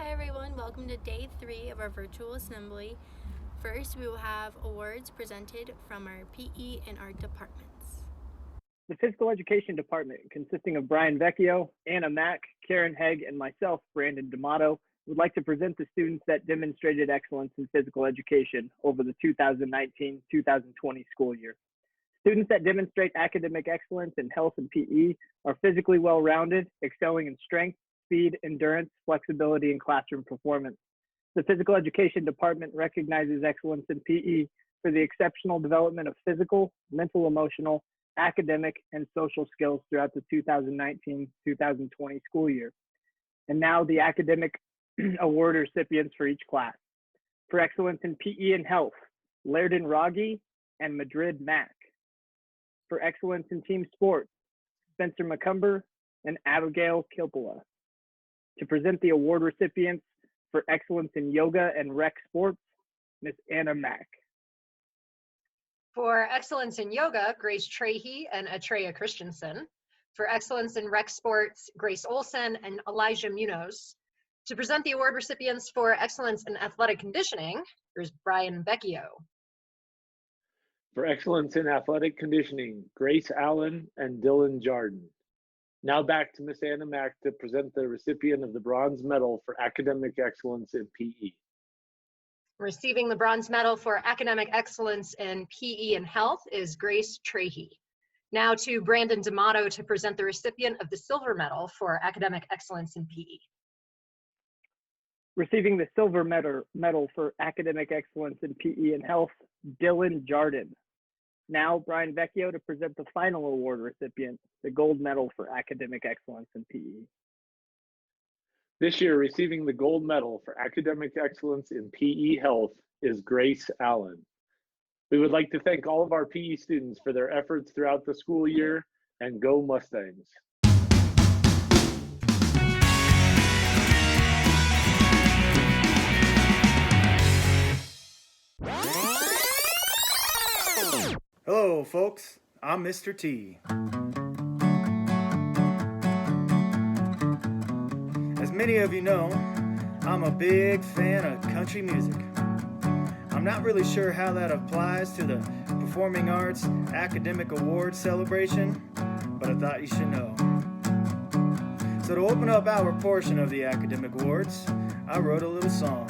Hi everyone, welcome to day 3 of our virtual assembly. First, we will have awards presented from our PE and art departments. The physical education department, consisting of Brian Vecchio, Anna Mack, Karen Hegg, and myself, Brandon D'Amato, would like to present the students that demonstrated excellence in physical education over the 2019-2020 school year. Students that demonstrate academic excellence in health and PE are physically well-rounded, excelling in strength, speed, endurance, flexibility, and classroom performance. The physical education department recognizes excellence in PE for the exceptional development of physical, mental, emotional, academic, and social skills throughout the 2019-2020 school year. And now the academic award recipients for each class. For excellence in PE and health, Lairden Raghi and Madrid Mack. For excellence in team sports, Spencer McCumber and Abigail Kilpala. To present the award recipients for excellence in yoga and rec sports, Miss Anna Mack. For excellence in yoga, Grace Trahey and Atreya Christensen. For excellence in rec sports, Grace Olson and Elijah Munoz. To present the award recipients for excellence in athletic conditioning, there's Brian Vecchio. For excellence in athletic conditioning, Grace Allen and Dylan Jarden. Now back to Miss Anna Mack to present the recipient of the bronze medal for academic excellence in PE. Receiving the bronze medal for academic excellence in PE and health is Grace Trahey. Now to Brandon D'Amato to present the recipient of the silver medal for academic excellence in PE. Receiving the silver medal for academic excellence in PE and health, Dylan Jarden. Now Brian Vecchio to present the final award recipient, the gold medal for academic excellence in PE. This year, receiving the gold medal for academic excellence in PE health is Grace Allen. We would like to thank all of our PE students for their efforts throughout the school year, and go Mustangs. Hello, folks. I'm Mr. T. As many of you know, I'm a big fan of country music. I'm not really sure how that applies to the Performing Arts Academic Awards celebration, but I thought you should know. So to open up our portion of the Academic Awards, I wrote a little song.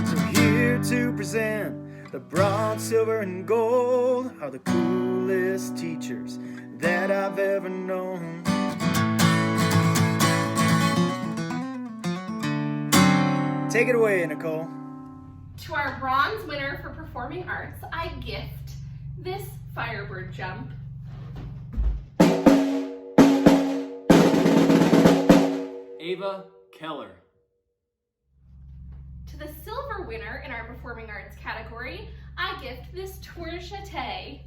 So here to present the bronze, silver, and gold are the coolest teachers that I've ever known. Take it away, Nicole. To our bronze winner for performing arts, I gift this Firebird jump. Ava Keller. To the silver winner in our performing arts category, I gift this tour de chate.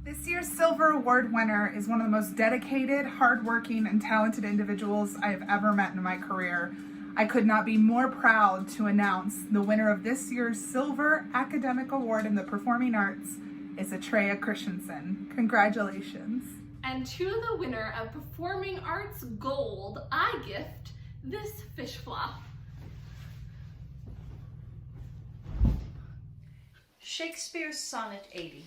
This year's Silver Award winner is one of the most dedicated, hardworking, and talented individuals I have ever met in my career. I could not be more proud to announce the winner of this year's Silver Academic Award in the Performing Arts is Atreya Christensen. Congratulations. And to the winner of performing arts gold, I gift this fish flop. Shakespeare's Sonnet 80.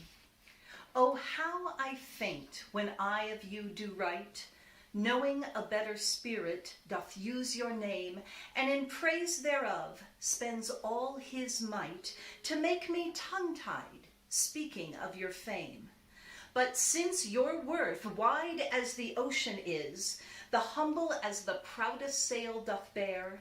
Oh, how I faint when I of you do write, knowing a better spirit doth use your name, and in praise thereof spends all his might, to make me tongue-tied, speaking of your fame. But since your worth wide as the ocean is, the humble as the proudest sail doth bear,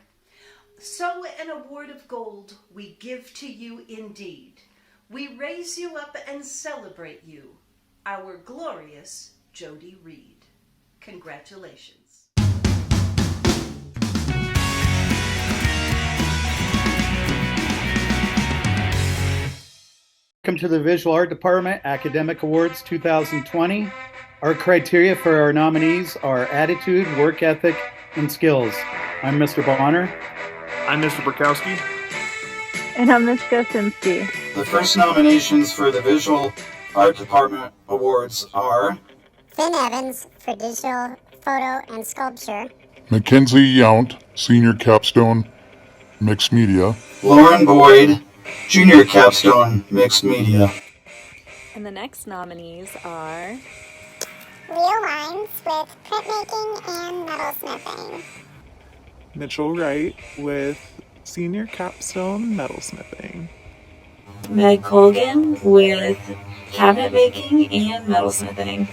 so an award of gold we give to you indeed. We raise you up and celebrate you, our glorious Jody Reed. Congratulations. Welcome to the Visual Art Department Academic Awards 2020. Our criteria for our nominees are attitude, work ethic, and skills. I'm Mr. Bonner. I'm Mr. Burkowski. And I'm Ms. Kosinski. The first nominations for the Visual Art Department Awards are Finn Evans for digital photo and sculpture. Mackenzie Yount, senior capstone, mixed media. Lauren Boyd, junior capstone, mixed media. And the next nominees are Real Lines with printmaking and metalsmithing. Mitchell Wright with senior capstone metalsmithing. Meg Colgan with cabinet making and metalsmithing.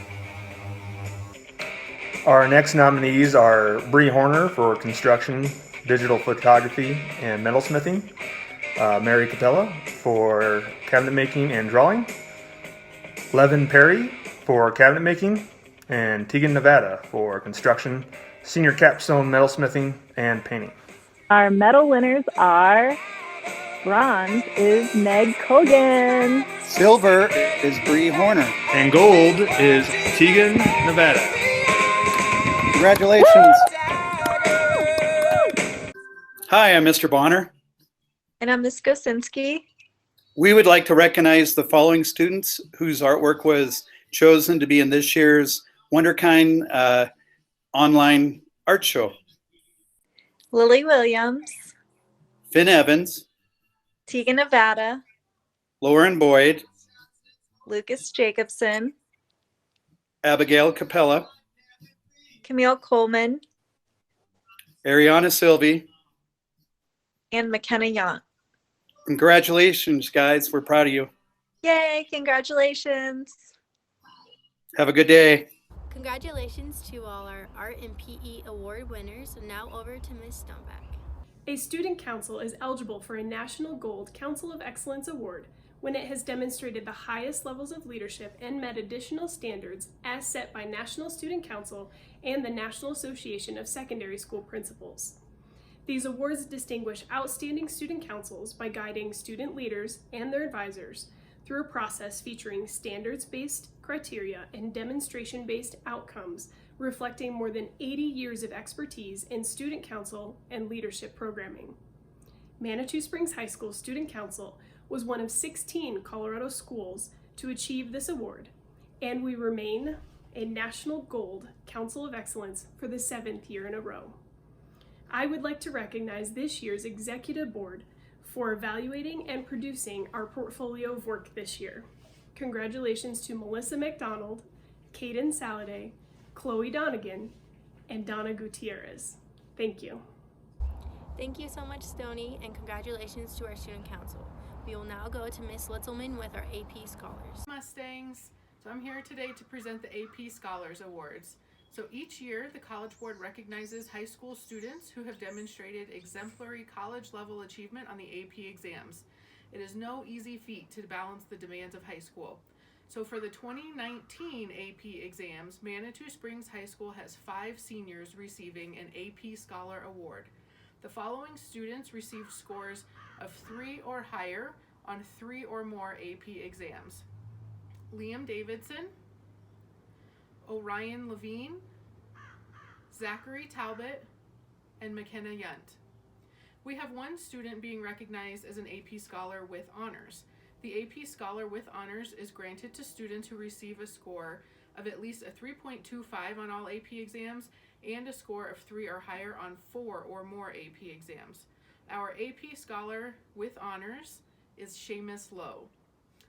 Our next nominees are Bree Horner for construction, digital photography, and metalsmithing. Mary Capella for cabinet making and drawing. Levin Perry for cabinet making. And Tegan Nevada for construction, senior capstone metalsmithing, and painting. Our medal winners are bronze is Meg Colgan. Silver is Bree Horner. And gold is Tegan Nevada. Congratulations. Hi, I'm Mr. Bonner. And I'm Ms. Gosinski. We would like to recognize the following students whose artwork was chosen to be in this year's WonderKind online art show. Lily Williams, Finn Evans, Tegan Nevada, Lauren Boyd, Lucas Jacobson, Abigail Capella, Camille Coleman, Ariana Sylvie, and McKenna Yount. Congratulations, guys. We're proud of you. Yay, congratulations. Have a good day. Congratulations to all our Art and PE award winners. Now over to Ms. Stoneback. A student council is eligible for a National Gold Council of Excellence Award when it has demonstrated the highest levels of leadership and met additional standards as set by National Student Council and the National Association of Secondary School Principals. These awards distinguish outstanding student councils by guiding student leaders and their advisors through a process featuring standards-based criteria and demonstration-based outcomes reflecting more than 80 years of expertise in student council and leadership programming. Manitou Springs High School Student Council was one of 16 Colorado schools to achieve this award, and we remain a National Gold Council of Excellence for the 7th year in a row. I would like to recognize this year's Executive Board for evaluating and producing our portfolio of work this year. Congratulations to Melissa McDonald, Caden Saladay, Chloe Donegan, and Donna Gutierrez. Thank you. Thank you so much, Stoney, and congratulations to our student council. We will now go to Ms. Litzelman with our AP Scholars. Mustangs. So I'm here today to present the AP Scholars Awards. So each year, the College Board recognizes high school students who have demonstrated exemplary college-level achievement on the AP exams. It is no easy feat to balance the demands of high school. So for the 2019 AP exams, Manitou Springs High School has 5 seniors receiving an AP Scholar Award. The following students received scores of 3 or higher on 3 or more AP exams: Liam Davidson, Orion Levine, Zachary Talbot, and McKenna Yount. We have one student being recognized as an AP Scholar with Honors. The AP Scholar with Honors is granted to students who receive a score of at least a 3.25 on all AP exams and a score of 3 or higher on 4 or more AP exams. Our AP Scholar with Honors is Seamus Lowe.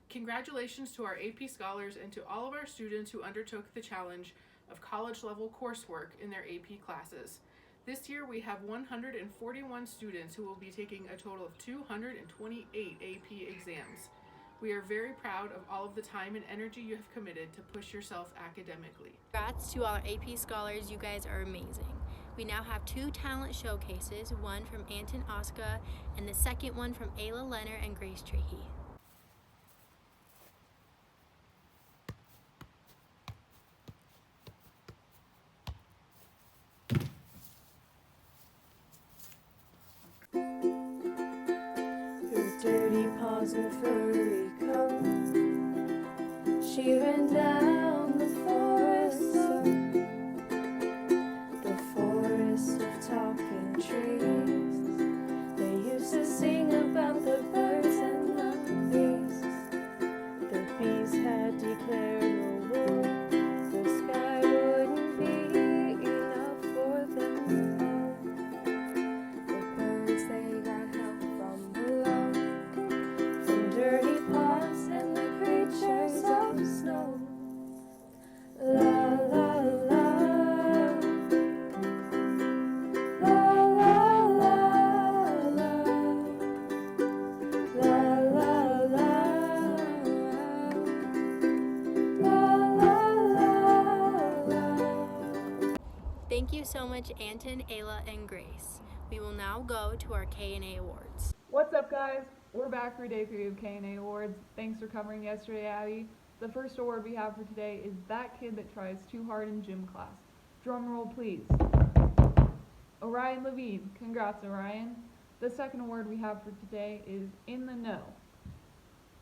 Congratulations to our AP Scholars and to all of our students who undertook the challenge of college-level coursework in their AP classes. This year we have 141 students who will be taking a total of 228 AP exams. We are very proud of all of the time and energy you have committed to push yourself academically. Congrats to all our AP Scholars, you guys are amazing. We now have 2 talent showcases, one from Anton Oska and the second one from Ayla Leonard and Grace Trahey. Dirty paws and furry coat. She ran down the forest of talking trees. They used to sing about the birds and the so much, Anton, Ayla, and Grace. We will now go to our K&A Awards. What's up, guys? We're back for day 3 of K&A Awards. Thanks for covering yesterday, Abby. The first award we have for today is That Kid That Tries Too Hard in Gym Class. Drum roll, please. Orion Levine. Congrats, Orion. The second award we have for today is In the Know.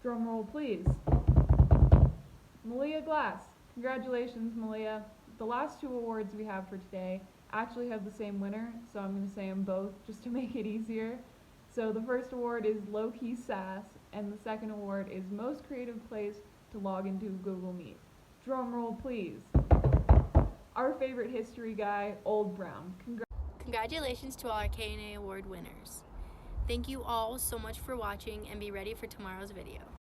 Drum roll, please. Malia Glass. Congratulations, Malia. The last 2 awards we have for today actually have the same winner, so I'm going to say them both just to make it easier. So the first award is Low Key Sass, and the second award is Most Creative Place to Log into Google Meet. Drum roll, please. Our favorite history guy, Old Brown. Congratulations to all our K&A Award winners. Thank you all so much for watching, and be ready for tomorrow's video.